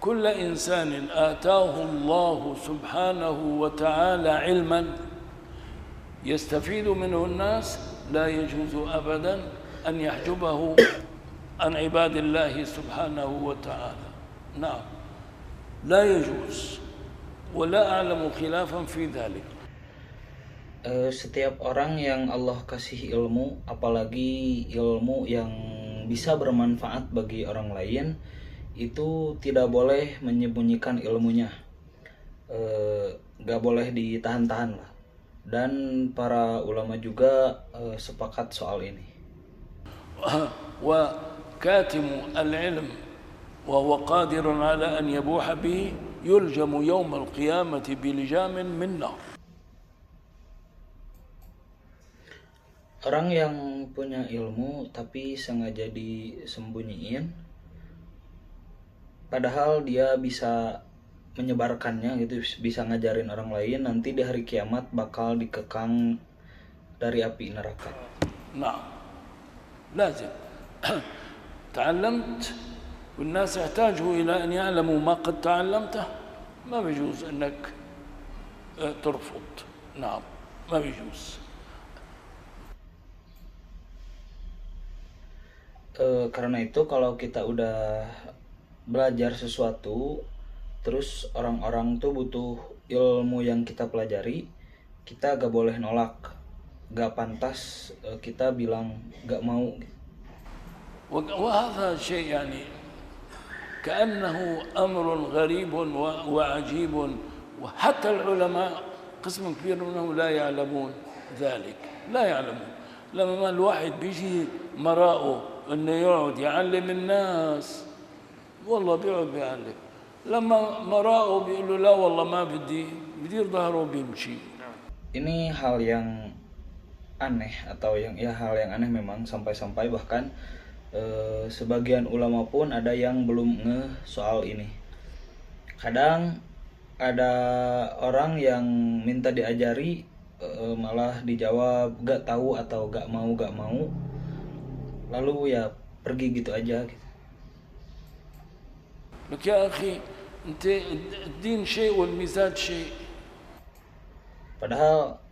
كل إنسان آتاه الله سبحانه وتعالى علما يستفيد منه الناس لا يجوز أبدا أن يحجبه عن عباد الله سبحانه وتعالى. نعم، لا يجوز، ولا أعلم خلافا في ذلك. Setiap orang yang Allah kasih ilmu, apalagi ilmu yang bisa bermanfaat bagi orang lain, itu tidak boleh menyembunyikan ilmunya. Gak boleh ditahan-tahan lah. Dan para ulama juga sepakat soal ini. وكاتم العلم وهو قادر على أن يبوح به يلجم يوم القيامة بلجام من نار. Orang yang punya ilmu tapi sengaja disembunyiin, padahal dia bisa menyebarkannya gitu, bisa ngajarin orang lain, nanti di hari kiamat bakal dikekang dari api neraka. نعم، لازم. تعلمت والناس يحتاجوا إلى أن يعلموا ما قد تعلمته، ما بيجوز أنك ترفض. نعم، ما بيجوز. Karena itu kalau kita udah belajar sesuatu, terus orang-orang tuh butuh ilmu yang kita pelajari, kita gak boleh nolak, gak pantas kita bilang gak mau. وهذا شيء يعني كأنه أمر غريب وعجيب، وحتى العلماء قسم كبير منهم لا يعلمون ذلك، لا يعلمون. لما الواحد بيجي مراءه انه يقعد يعلم الناس، والله بيقعد بيعلم. لما مراءه بيقول له لا والله ما بدي، بدير ظهره بيمشي. Ini hal yang aneh, atau hal yang aneh memang, sampai-sampai bahkan sebagian ulama pun ada yang belum ngeh soal ini. Kadang ada orang yang minta diajari, malah dijawab gak tahu atau gak mau, lalu ya pergi gitu aja gitu. لك يا أخي أنت الدين شيء والمزاج شيء. Padahal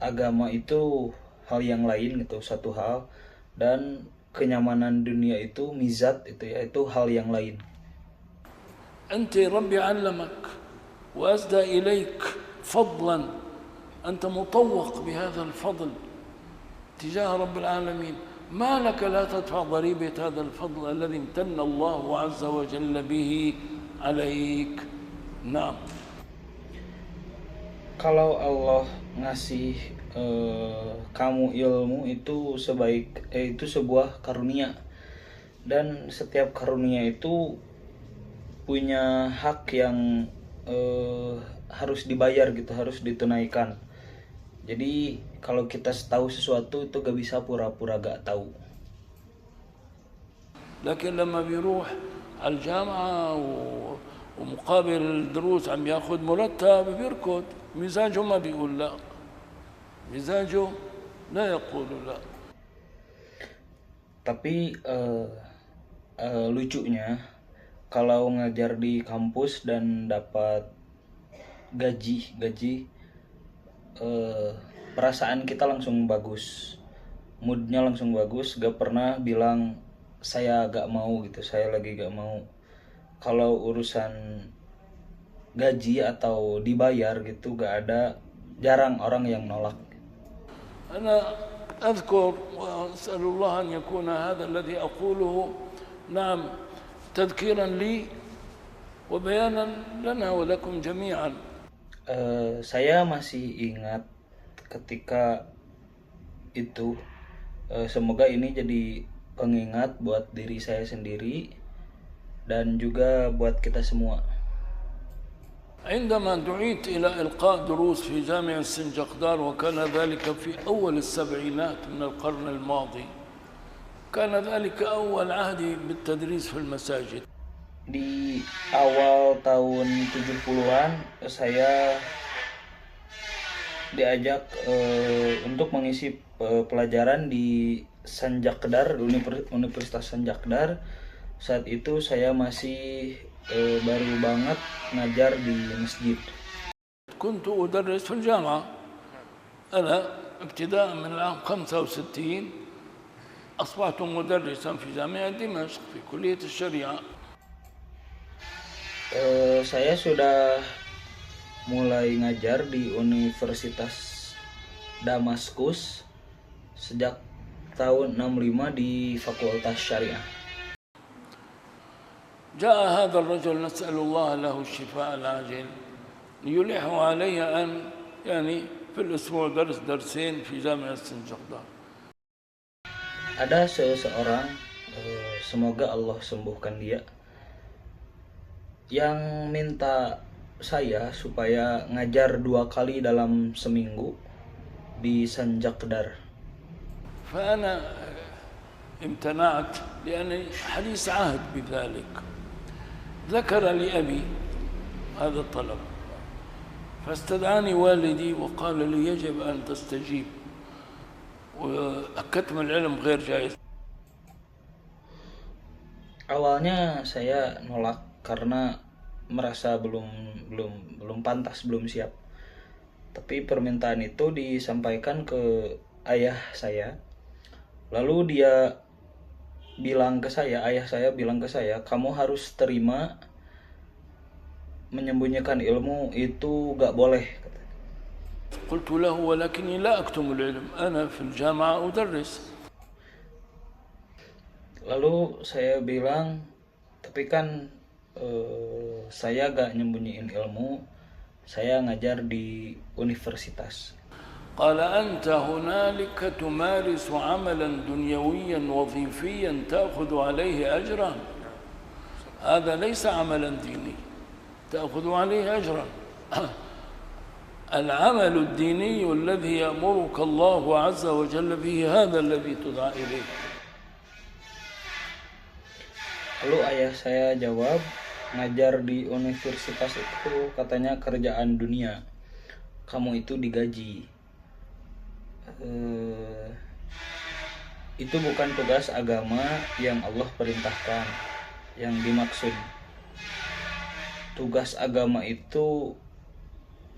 agama itu hal yang lain gitu, satu hal, dan kenyamanan dunia itu mizat itu ya, itu hal yang lain. أنت ربي علمك وأسدى إليك فضلا، أنت مطوق بهذا الفضل تجاه رب العالمين، ما لك لا تدفع ضريبة هذا الفضل الذي امتن الله عز وجل به عليك. نعم. Kalau Allah ngasih kamu ilmu itu itu sebuah karunia, dan setiap karunia itu punya hak yang harus dibayar gitu, harus ditunaikan. Jadi kalau kita tahu sesuatu itu gak bisa pura-pura gak tahu. لكن لما بيروح على الجامعة ومقابل الدروس عم ياخذ مرتب بيركض، مزاجه ما بيقول لا، مزاجه لا يقول لا. Tapi lucunya kalau ngajar di kampus dan dapat gaji, perasaan kita langsung bagus, moodnya langsung bagus, gak pernah bilang saya gak mau gitu, saya lagi gak mau. Kalau urusan gaji atau dibayar gitu gak ada, jarang orang yang nolak. أنا أذكر وأسأل الله أن يكون هذا الذي أقوله نعم تذكيرا لي وبيانا لنا ولكم جميعا. Saya masih ingat ketika itu, semoga ini jadi pengingat buat diri saya sendiri dan juga buat kita semua. عندما دعيت إلى إلقاء دروس في جامع السنجقدار، وكان ذلك في أول السبعينات من القرن الماضي، كان ذلك أول عهدي بالتدريس في المساجد. Di awal tahun 70-an saya diajak untuk mengisi pelajaran di Sanjakdar, Universitas Sanjakdar. Saat itu saya masih baru banget ngajar di masjid. كنت أدرس في الجامعة أنا ابتداء من العام 65 أصبحت مدرسا في جامعة دمشق في كلية الشريعة. Saya sudah mulai ngajar di Universitas Damaskus sejak tahun 65 di Fakultas Syariah. جاء هذا الرجل نسأل الله له الشفاء العاجل يلح علي أن في الأسبوع درسين في جامعة سنجقدار. Ada seseorang, semoga Allah sembuhkan dia, yang minta saya supaya ngajar 2 kali dalam seminggu di Sanjakdar. فأنا امتنعت لأني حديث عهد بذلك. ذكر لي أبي هذا الطلب فاستدعاني والدي وقال لي يجب أن تستجيب وكتم العلم غير جائز. Awalnya saya nolak karena merasa belum pantas, belum siap. Tapi permintaan itu disampaikan ke ayah saya. Lalu ayah saya bilang ke saya, kamu harus terima, menyembunyikan ilmu itu gak boleh. قلت له ولكني لا أكتم العلم أنا في الجامعة أدرس. Lalu saya bilang, tapi kan saya gak nyembunyiin ilmu, saya ngajar di universitas. قال أنت هنالك تمارس عملا دنيويا وظيفيا تأخذ عليه أجرا هذا ليس عملا ديني تأخذ عليه أجرا العمل الديني الذي يأمرك الله عز وجل به هذا الذي تدعى إليه. Lalu ayah saya jawab, ngajar di universitas itu katanya kerjaan dunia, kamu itu digaji. Itu bukan tugas agama yang Allah perintahkan. Yang dimaksud tugas agama itu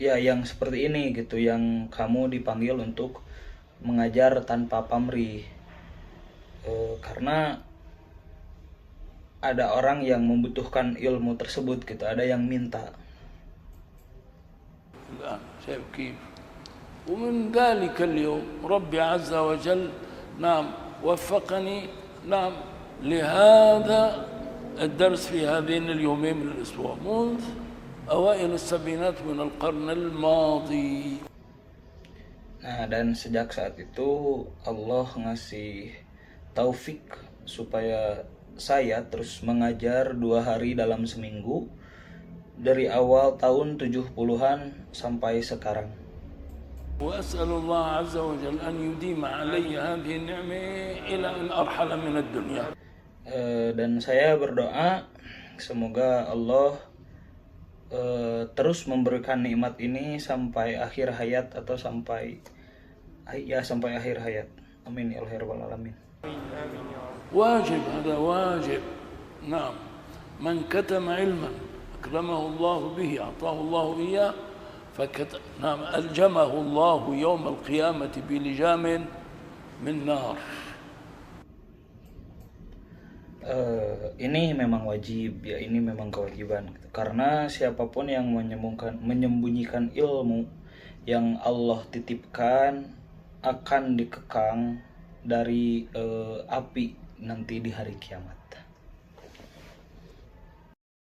ya yang seperti ini gitu, yang kamu dipanggil untuk mengajar tanpa pamrih. Karena ada orang yang membutuhkan ilmu tersebut gitu, ada yang minta. شايف كيف ومن ذلك اليوم ربي عز وجل وفقني لهذا الدرس في هذين اليومين من الأسبوع منذ أوائل السبعينات من القرن الماضي. Nah, dan sejak saat itu Allah ngasih taufik supaya saya terus mengajar 2 hari dalam seminggu dari awal tahun 70-an sampai sekarang. وأسأل الله عز وجل أن يديم علي هذه النعمة إلى أن أرحل من الدنيا. Dan saya berdoa semoga Allah terus memberikan nikmat ini sampai akhir hayat atau sampai akhir hayat. Amin ya rabbal alamin. واجب هذا واجب. نعم من كتم علما أكرمه الله به أعطاه الله إياه ألجمه الله يوم القيامة بلجام من نار. Ini memang wajib ya, ini memang kewajiban karena siapapun yang menyembunyikan ilmu yang Allah titipkan akan dikekang dari api nanti di hari kiamat.